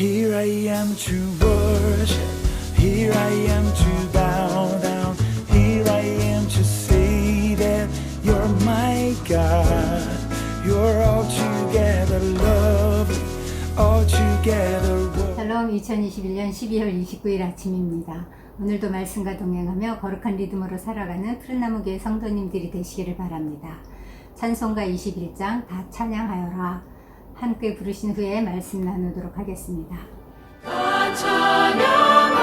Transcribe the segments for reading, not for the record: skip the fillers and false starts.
Here I am to worship, here I am to bow down, here I am to say that you're my God. You're altogether lovely, altogether wonderful. 샬롬 2021년 12월 29일 아침입니다. 오늘도 말씀과 동행하며 거룩한 리듬으로 살아가는 푸른나무교회 성도님들이 되시기를 바랍니다. 찬송가 21장 다 찬양하여라 함께 부르신 후에 말씀 나누도록 하겠습니다. 다 찬양하여라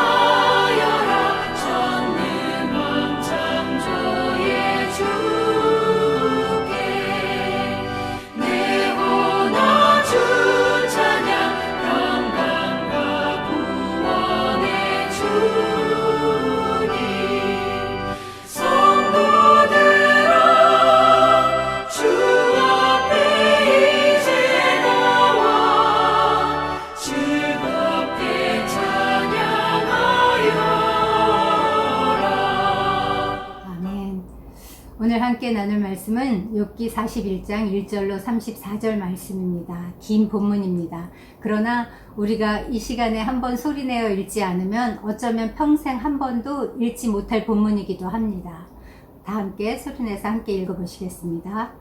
전능한 창조의 주께 내 혼아 주 찬양 평강과 구원의 주님 성도들아 주 앞에 이제 나와 즐겁게 찬양하여라. 아멘. 오늘 함께 나눌 말씀은 욥기 41장 1절로 34절 말씀입니다. 긴 본문입니다. 그러나 우리가 이 시간에 한번 소리내어 읽지 않으면 어쩌면 평생 한 번도 읽지 못할 본문이기도 합니다. 다 함께 소리내서 함께 읽어보시겠습니다.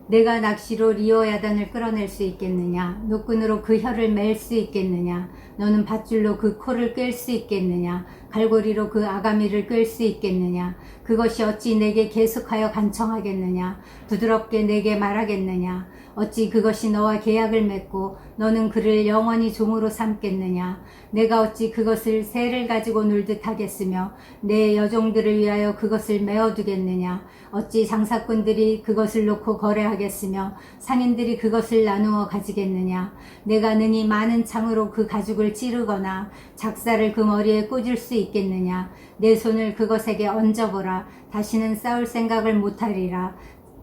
내가 낚시로 리오야단을 끌어낼 수 있겠느냐? 노끈으로 그 혀를 맬 수 있겠느냐? 너는 밧줄로 그 코를 끌 수 있겠느냐? 갈고리로 그 아가미를 끌 수 있겠느냐? 그것이 어찌 내게 계속하여 간청하겠느냐? 부드럽게 내게 말하겠느냐? 어찌 그것이 너와 계약을 맺고 너는 그를 영원히 종으로 삼겠느냐? 내가 어찌 그것을 새를 가지고 놀듯 하겠으며 내 여종들을 위하여 그것을 메어두겠느냐? 어찌 장사꾼들이 그것을 놓고 거래하겠으며 상인들이 그것을 나누어 가지겠느냐? 내가 능히 많은 창으로 그 가죽을 찌르거나 작사를 그 머리에 꽂을 수 있겠느냐? 내 손을 그것에게 얹어보라. 다시는 싸울 생각을 못하리라.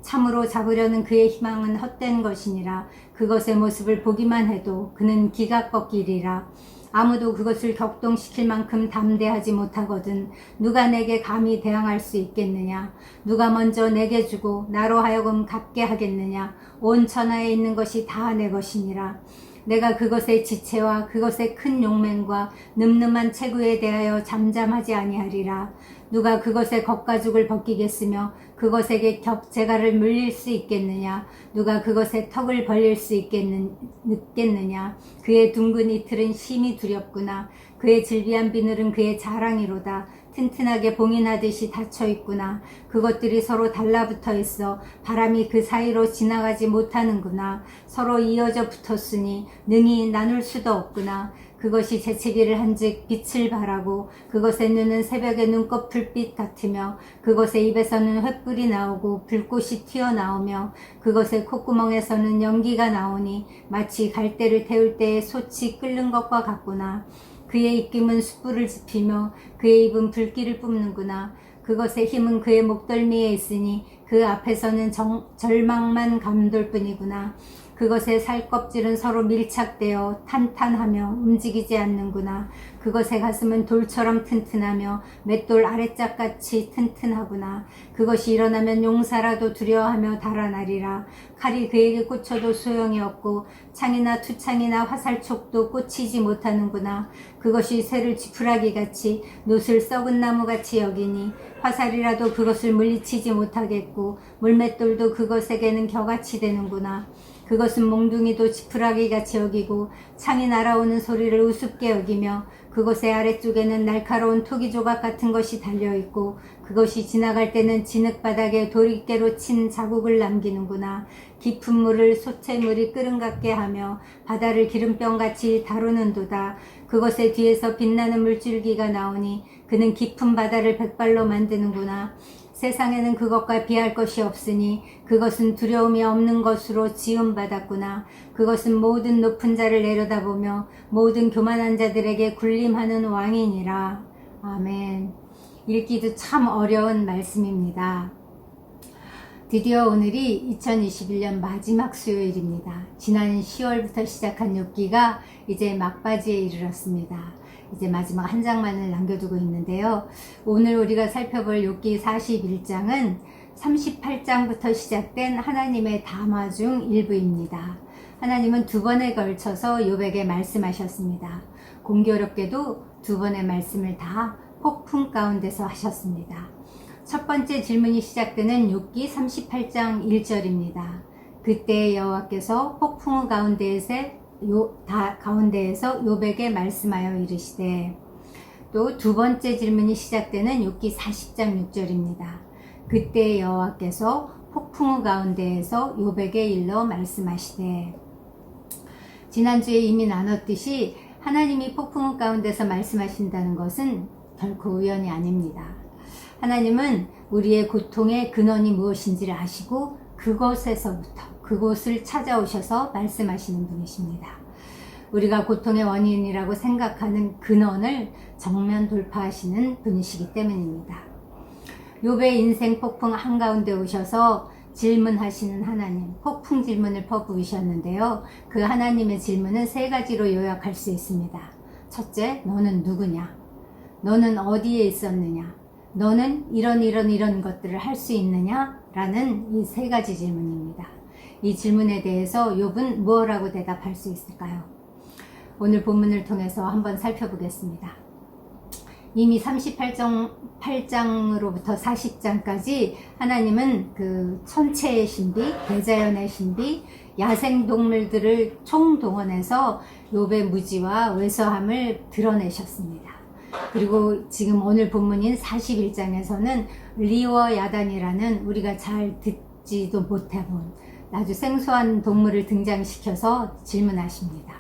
참으로 잡으려는 그의 희망은 헛된 것이니라. 그것의 모습을 보기만 해도 그는 기가 꺾이리라. 아무도 그것을 격동시킬 만큼 담대하지 못하거든 누가 내게 감히 대항할 수 있겠느냐? 누가 먼저 내게 주고 나로 하여금 갚게 하겠느냐? 온 천하에 있는 것이 다 내 것이니라. 내가 그것의 지체와 그것의 큰 용맹과 늠름한 체구에 대하여 잠잠하지 아니하리라. 누가 그것의 겉가죽을 벗기겠으며 그것에게 격재갈을 물릴 수 있겠느냐? 누가 그것의 턱을 벌릴 수 있겠느냐? 그의 둥근 이틀은 심히 두렵구나. 그의 질비한 비늘은 그의 자랑이로다. 튼튼하게 봉인하듯이 닫혀있구나. 그것들이 서로 달라붙어 있어 바람이 그 사이로 지나가지 못하는구나. 서로 이어져 붙었으니 능히 나눌 수도 없구나. 그것이 재채기를 한즉 빛을 발하고 그것의 눈은 새벽의 눈꽃 불빛 같으며 그것의 입에서는 횃불이 나오고 불꽃이 튀어나오며 그것의 콧구멍에서는 연기가 나오니 마치 갈대를 태울 때에 솥이 끓는 것과 같구나. 그의 입김은 숯불을 지피며 그의 입은 불길을 뿜는구나. 그것의 힘은 그의 목덜미에 있으니 그 앞에서는 절망만 감돌 뿐이구나. 그것의 살껍질은 서로 밀착되어 탄탄하며 움직이지 않는구나. 그것의 가슴은 돌처럼 튼튼하며 맷돌 아래짝같이 튼튼하구나. 그것이 일어나면 용사라도 두려워하며 달아나리라. 칼이 그에게 꽂혀도 소용이 없고 창이나 투창이나 화살촉도 꽂히지 못하는구나. 그것이 쇠를 지푸라기같이 놋을 썩은 나무같이 여기니 화살이라도 그것을 물리치지 못하겠고 물맷돌도 그것에게는 겨같이 되는구나. 그것은 몽둥이도 지푸라기같이 여기고 창이 날아오는 소리를 우습게 여기며 그것의 아래쪽에는 날카로운 토기조각 같은 것이 달려있고 그것이 지나갈 때는 진흙바닥에 도리깨로 친 자국을 남기는구나. 깊은 물을 소채물이 끓음 같게 하며 바다를 기름병같이 다루는도다. 그것의 뒤에서 빛나는 물줄기가 나오니 그는 깊은 바다를 백발로 만드는구나. 세상에는 그것과 비할 것이 없으니 그것은 두려움이 없는 것으로 지음받았구나. 그것은 모든 높은 자를 내려다보며 모든 교만한 자들에게 군림하는 왕이니라. 아멘. 읽기도 참 어려운 말씀입니다. 드디어 오늘이 2021년 마지막 수요일입니다. 지난 10월부터 시작한 욥기가 이제 막바지에 이르렀습니다. 이제 마지막 한 장만을 남겨두고 있는데요. 오늘 우리가 살펴볼 욥기 41장은 38장부터 시작된 하나님의 담화 중 일부입니다. 하나님은 두 번에 걸쳐서 욥에게 말씀하셨습니다. 공교롭게도 두 번의 말씀을 다 폭풍 가운데서 하셨습니다. 첫 번째 질문이 시작되는 욥기 38장 1절입니다. 그때 여호와께서 폭풍 가운데에서 욥에게 말씀하여 이르시되, 또 두 번째 질문이 시작되는 욥기 40장 6절입니다. 그때 여호와께서 폭풍 가운데에서 욥에게 일러 말씀하시되. 지난주에 이미 나눴듯이 하나님이 폭풍 가운데서 말씀하신다는 것은 결코 우연이 아닙니다. 하나님은 우리의 고통의 근원이 무엇인지를 아시고 그곳을 찾아오셔서 말씀하시는 분이십니다. 우리가 고통의 원인이라고 생각하는 근원을 정면 돌파하시는 분이시기 때문입니다. 욥의 인생 폭풍 한가운데 오셔서 질문하시는 하나님, 폭풍 질문을 퍼부으셨는데요. 그 하나님의 질문은 세 가지로 요약할 수 있습니다. 첫째, 너는 누구냐? 너는 어디에 있었느냐? 너는 이런 것들을 할 수 있느냐? 라는 이 세 가지 질문입니다. 이 질문에 대해서 욥은 무엇라고 대답할 수 있을까요? 오늘 본문을 통해서 한번 살펴보겠습니다. 이미 38장으로부터 40장까지 하나님은 그 천체의 신비, 대자연의 신비, 야생동물들을 총동원해서 욥의 무지와 왜소함을 드러내셨습니다. 그리고 지금 오늘 본문인 41장에서는 리워 야단이라는 우리가 잘 듣지도 못해본 아주 생소한 동물을 등장시켜서 질문하십니다.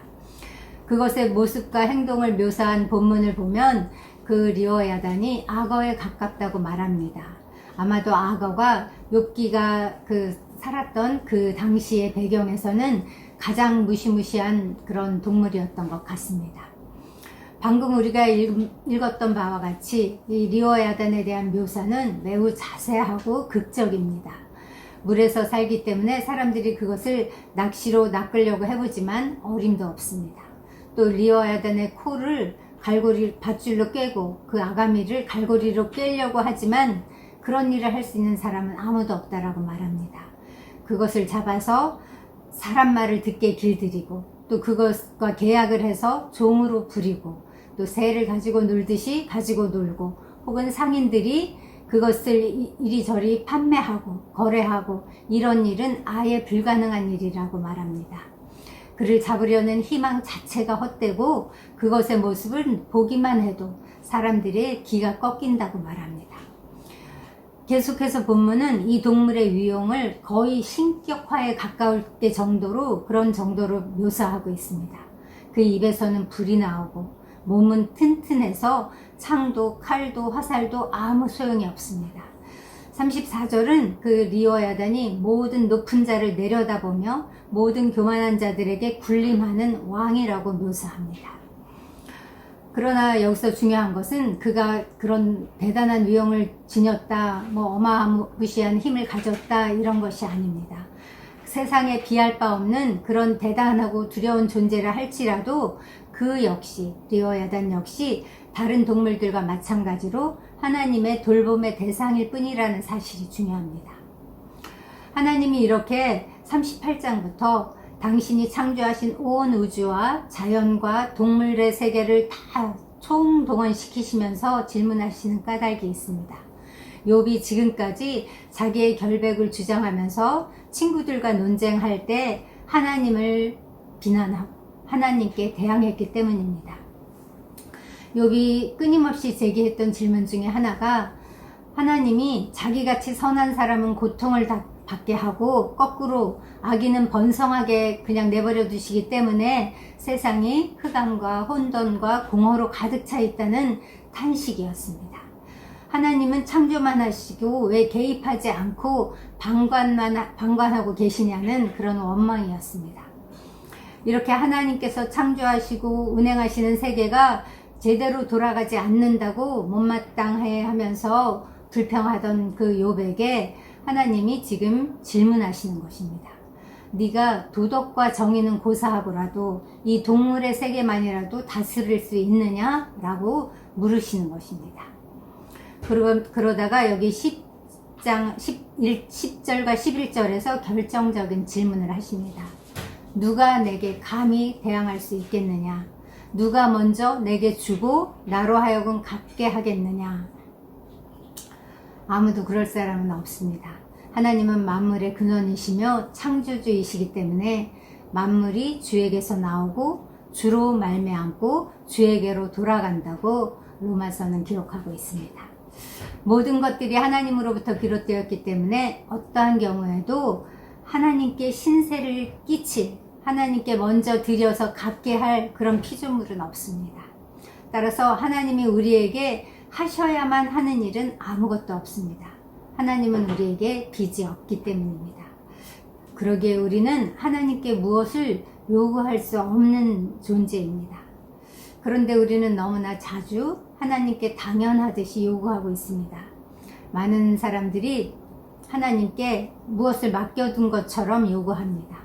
그것의 모습과 행동을 묘사한 본문을 보면 그 리워 야단이 악어에 가깝다고 말합니다. 아마도 악어가 욥기가 살았던 그 당시의 배경에서는 가장 무시무시한 그런 동물이었던 것 같습니다. 방금 우리가 읽었던 바와 같이 이 리워 야단에 대한 묘사는 매우 자세하고 극적입니다. 물에서 살기 때문에 사람들이 그것을 낚시로 낚으려고 해보지만 어림도 없습니다. 또 리워 야단의 코를 밧줄로 깨고 그 아가미를 갈고리로 깨려고 하지만 그런 일을 할 수 있는 사람은 아무도 없다라고 말합니다. 그것을 잡아서 사람 말을 듣게 길들이고 또 그것과 계약을 해서 종으로 부리고 또 새를 가지고 놀듯이 가지고 놀고 혹은 상인들이 그것을 이리저리 판매하고 거래하고 이런 일은 아예 불가능한 일이라고 말합니다. 그를 잡으려는 희망 자체가 헛되고 그것의 모습을 보기만 해도 사람들의 기가 꺾인다고 말합니다. 계속해서 본문은 이 동물의 위용을 거의 신격화에 가까울 때 정도로 그런 정도로 묘사하고 있습니다. 그 입에서는 불이 나오고 몸은 튼튼해서 창도 칼도 화살도 아무 소용이 없습니다. 34절은 그 리워 야단이 모든 높은 자를 내려다보며 모든 교만한 자들에게 군림하는 왕이라고 묘사합니다. 그러나 여기서 중요한 것은 그가 그런 대단한 위엄을 지녔다, 어마무시한 힘을 가졌다 이런 것이 아닙니다. 세상에 비할 바 없는 그런 대단하고 두려운 존재라 할지라도 그 역시 리워 야단 역시 다른 동물들과 마찬가지로 하나님의 돌봄의 대상일 뿐이라는 사실이 중요합니다. 하나님이 이렇게 38장부터 당신이 창조하신 온 우주와 자연과 동물의 세계를 다 총동원시키시면서 질문하시는 까닭이 있습니다. 욥이 지금까지 자기의 결백을 주장하면서 친구들과 논쟁할 때 하나님을 비난하고 하나님께 대항했기 때문입니다. 욥이 끊임없이 제기했던 질문 중에 하나가 하나님이 자기같이 선한 사람은 고통을 받게 하고 거꾸로 악인은 번성하게 그냥 내버려 두시기 때문에 세상이 흑암과 혼돈과 공허로 가득 차 있다는 탄식이었습니다. 하나님은 창조만 하시고 왜 개입하지 않고 방관하고 계시냐는 그런 원망이었습니다. 이렇게 하나님께서 창조하시고 운행하시는 세계가 제대로 돌아가지 않는다고 못마땅해 하면서 불평하던 그 욥에게 하나님이 지금 질문하시는 것입니다. 네가 도덕과 정의는 고사하고라도 이 동물의 세계만이라도 다스릴 수 있느냐라고 물으시는 것입니다. 그러다가 여기 10절과 11절에서 결정적인 질문을 하십니다. 누가 내게 감히 대항할 수 있겠느냐? 누가 먼저 내게 주고 나로 하여금 갚게 하겠느냐? 아무도 그럴 사람은 없습니다. 하나님은 만물의 근원이시며 창조주이시기 때문에 만물이 주에게서 나오고 주로 말미암고 주에게로 돌아간다고 로마서는 기록하고 있습니다. 모든 것들이 하나님으로부터 비롯되었기 때문에 어떠한 경우에도 하나님께 신세를 끼칠, 하나님께 먼저 드려서 갚게 할 그런 피조물은 없습니다. 따라서 하나님이 우리에게 하셔야만 하는 일은 아무것도 없습니다. 하나님은 우리에게 빚이 없기 때문입니다. 그러기에 우리는 하나님께 무엇을 요구할 수 없는 존재입니다. 그런데 우리는 너무나 자주 하나님께 당연하듯이 요구하고 있습니다. 많은 사람들이 하나님께 무엇을 맡겨둔 것처럼 요구합니다.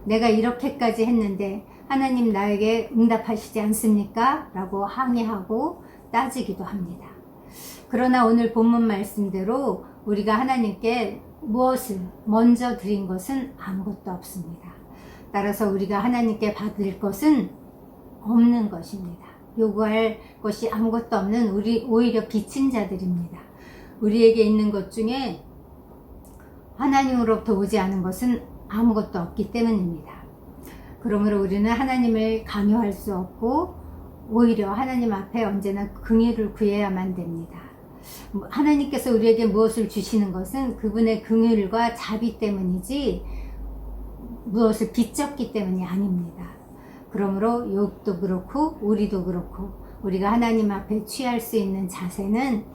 내가 이렇게까지 했는데 하나님 나에게 응답하시지 않습니까? 라고 항의하고 따지기도 합니다. 그러나 오늘 본문 말씀대로 우리가 하나님께 무엇을 먼저 드린 것은 아무것도 없습니다. 따라서 우리가 하나님께 받을 것은 없는 것입니다. 요구할 것이 아무것도 없는 우리 오히려 빚진 자들입니다. 우리에게 있는 것 중에 하나님으로부터 오지 않은 것은 아무것도 없기 때문입니다. 그러므로 우리는 하나님을 강요할 수 없고 오히려 하나님 앞에 언제나 긍휼을 구해야만 됩니다. 하나님께서 우리에게 무엇을 주시는 것은 그분의 긍휼과 자비 때문이지 무엇을 빚졌기 때문이 아닙니다. 그러므로 욥도 그렇고 우리도 그렇고 우리가 하나님 앞에 취할 수 있는 자세는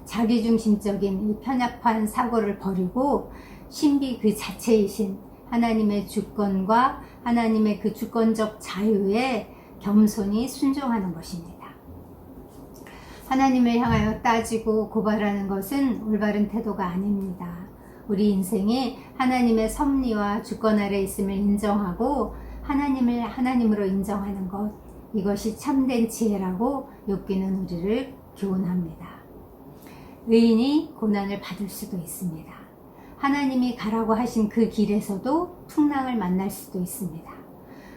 자기중심적인 이 편협한 사고를 버리고 신비 그 자체이신 하나님의 주권과 하나님의 그 주권적 자유에 겸손히 순종하는 것입니다. 하나님을 향하여 따지고 고발하는 것은 올바른 태도가 아닙니다. 우리 인생이 하나님의 섭리와 주권 아래 있음을 인정하고 하나님을 하나님으로 인정하는 것, 이것이 참된 지혜라고 욥기는 우리를 교훈합니다. 의인이 고난을 받을 수도 있습니다. 하나님이 가라고 하신 그 길에서도 풍랑을 만날 수도 있습니다.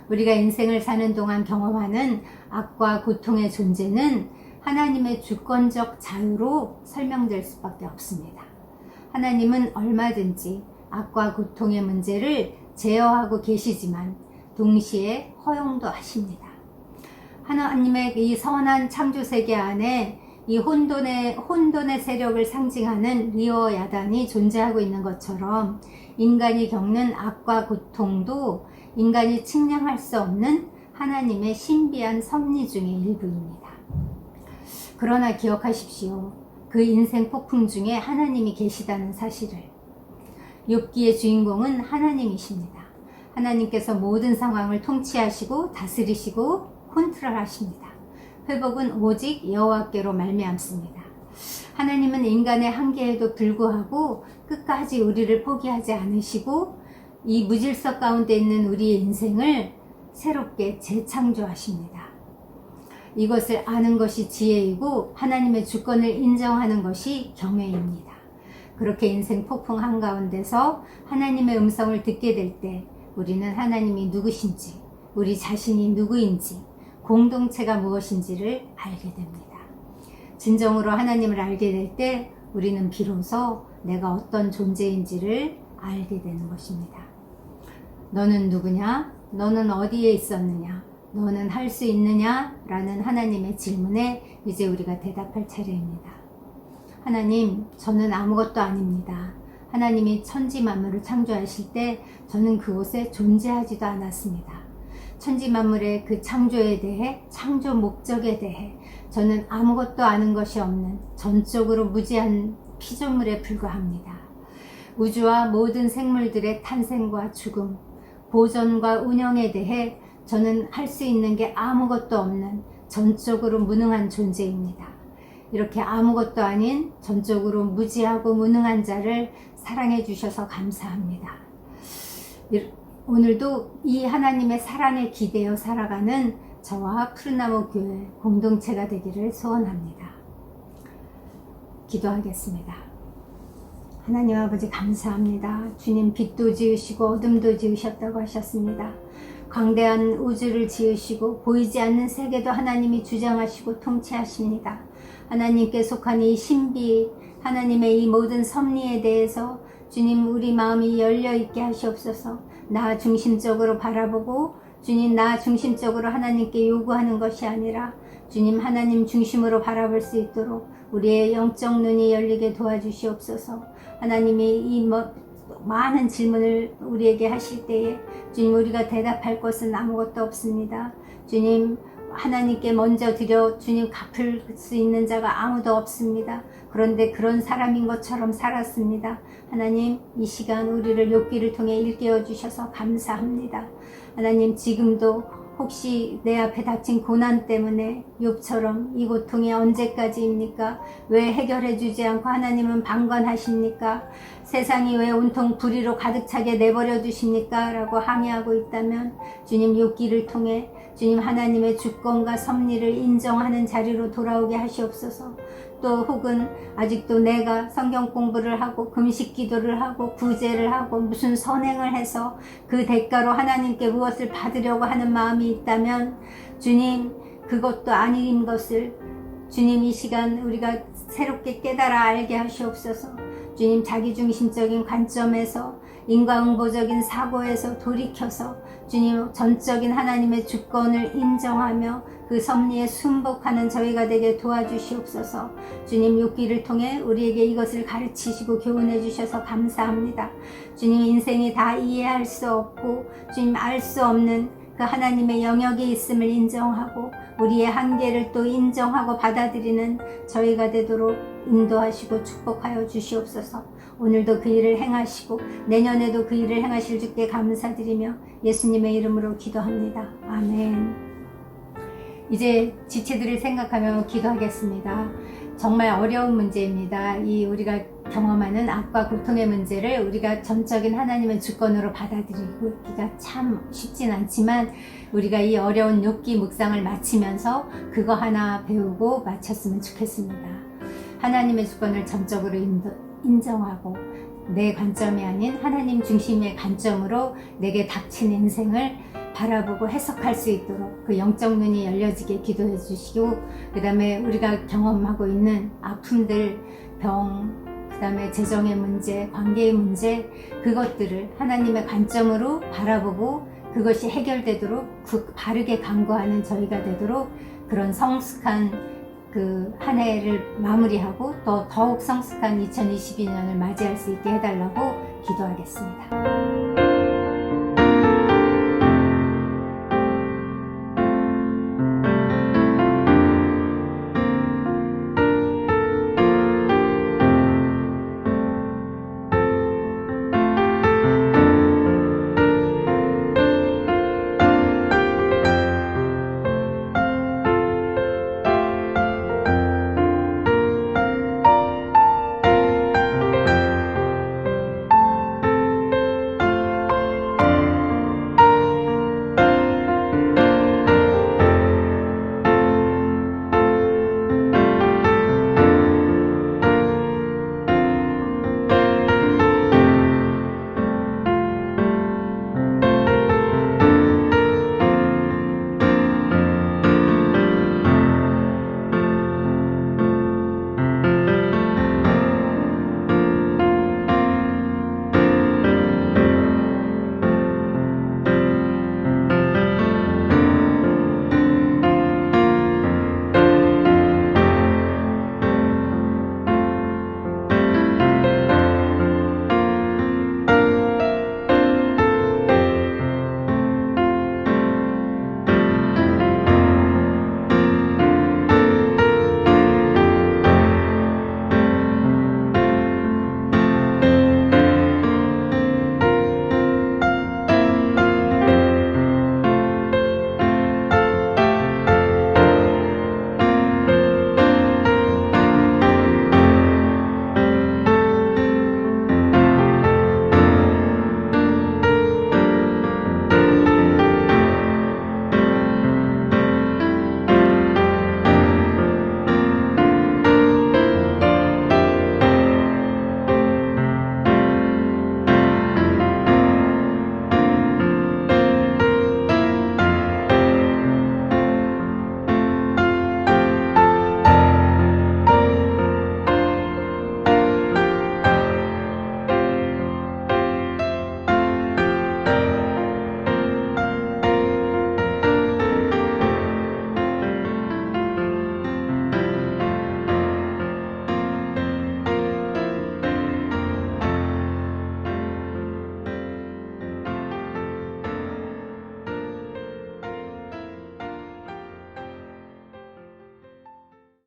우리가 인생을 사는 동안 경험하는 악과 고통의 존재는 하나님의 주권적 자유로 설명될 수밖에 없습니다. 하나님은 얼마든지 악과 고통의 문제를 제어하고 계시지만 동시에 허용도 하십니다. 하나님의 이 선한 창조 세계 안에 이 혼돈의 세력을 상징하는 리어 야단이 존재하고 있는 것처럼 인간이 겪는 악과 고통도 인간이 측량할 수 없는 하나님의 신비한 섭리 중의 일부입니다. 그러나 기억하십시오. 그 인생 폭풍 중에 하나님이 계시다는 사실을. 욥기의 주인공은 하나님이십니다. 하나님께서 모든 상황을 통치하시고 다스리시고 컨트롤하십니다. 회복은 오직 여호와께로 말미암습니다. 하나님은 인간의 한계에도 불구하고 끝까지 우리를 포기하지 않으시고 이 무질서 가운데 있는 우리의 인생을 새롭게 재창조하십니다. 이것을 아는 것이 지혜이고 하나님의 주권을 인정하는 것이 경외입니다. 그렇게 인생 폭풍 한가운데서 하나님의 음성을 듣게 될 때 우리는 하나님이 누구신지, 우리 자신이 누구인지, 공동체가 무엇인지를 알게 됩니다. 진정으로 하나님을 알게 될 때 우리는 비로소 내가 어떤 존재인지를 알게 되는 것입니다. 너는 누구냐? 너는 어디에 있었느냐? 너는 할 수 있느냐? 라는 하나님의 질문에 이제 우리가 대답할 차례입니다. 하나님, 저는 아무것도 아닙니다. 하나님이 천지 만물을 창조하실 때 저는 그곳에 존재하지도 않았습니다. 천지 만물의 그 창조에 대해, 창조 목적에 대해 저는 아무것도 아는 것이 없는 전적으로 무지한 피조물에 불과합니다. 우주와 모든 생물들의 탄생과 죽음, 보존과 운영에 대해 저는 할 수 있는 게 아무것도 없는 전적으로 무능한 존재입니다. 이렇게 아무것도 아닌 전적으로 무지하고 무능한 자를 사랑해 주셔서 감사합니다. 오늘도 이 하나님의 사랑에 기대어 살아가는 저와 푸른나무 교회 공동체가 되기를 소원합니다. 기도하겠습니다. 하나님 아버지 감사합니다. 주님 빛도 지으시고 어둠도 지으셨다고 하셨습니다. 광대한 우주를 지으시고 보이지 않는 세계도 하나님이 주장하시고 통치하십니다. 하나님께 속한 이 신비, 하나님의 이 모든 섭리에 대해서 주님 우리 마음이 열려있게 하시옵소서. 나 중심적으로 바라보고 주님 나 중심적으로 하나님께 요구하는 것이 아니라 주님 하나님 중심으로 바라볼 수 있도록 우리의 영적 눈이 열리게 도와주시옵소서. 하나님이 이 많은 질문을 우리에게 하실 때에 주님 우리가 대답할 것은 아무것도 없습니다. 주님 하나님께 먼저 드려 주님 갚을 수 있는 자가 아무도 없습니다. 그런데 그런 사람인 것처럼 살았습니다. 하나님 이 시간 우리를 욥기를 통해 일깨워 주셔서 감사합니다. 하나님 지금도 혹시 내 앞에 닥친 고난 때문에 욥처럼 이 고통이 언제까지입니까? 왜 해결해 주지 않고 하나님은 방관하십니까? 세상이 왜 온통 불의로 가득 차게 내버려 두십니까? 라고 항의하고 있다면 주님 욥기를 통해 주님 하나님의 주권과 섭리를 인정하는 자리로 돌아오게 하시옵소서. 또 혹은 아직도 내가 성경 공부를 하고 금식 기도를 하고 구제를 하고 무슨 선행을 해서 그 대가로 하나님께 무엇을 받으려고 하는 마음이 있다면 주님 그것도 아닌 것을 주님 이 시간 우리가 새롭게 깨달아 알게 하시옵소서. 주님 자기중심적인 관점에서 인과응보적인 사고에서 돌이켜서 주님 전적인 하나님의 주권을 인정하며 그 섭리에 순복하는 저희가 되게 도와주시옵소서. 주님 욥기를 통해 우리에게 이것을 가르치시고 교훈해 주셔서 감사합니다. 주님 인생이 다 이해할 수 없고 주님 알 수 없는 그 하나님의 영역이 있음을 인정하고 우리의 한계를 또 인정하고 받아들이는 저희가 되도록 인도하시고 축복하여 주시옵소서. 오늘도 그 일을 행하시고 내년에도 그 일을 행하실 주께 감사드리며 예수님의 이름으로 기도합니다. 아멘. 이제 지체들을 생각하며 기도하겠습니다. 정말 어려운 문제입니다. 이 우리가 경험하는 악과 고통의 문제를 우리가 전적인 하나님의 주권으로 받아들이기가 참 쉽진 않지만 우리가 이 어려운 욥기 묵상을 마치면서 그거 하나 배우고 마쳤으면 좋겠습니다. 하나님의 주권을 전적으로 인정하고 내 관점이 아닌 하나님 중심의 관점으로 내게 닥친 인생을 바라보고 해석할 수 있도록 그 영적 눈이 열려지게 기도해 주시고 그 다음에 우리가 경험하고 있는 아픔들, 병, 그 다음에 재정의 문제, 관계의 문제 그것들을 하나님의 관점으로 바라보고 그것이 해결되도록 바르게 간구하는 저희가 되도록 그런 성숙한 그 한 해를 마무리하고 또 더욱 성숙한 2022년을 맞이할 수 있게 해달라고 기도하겠습니다.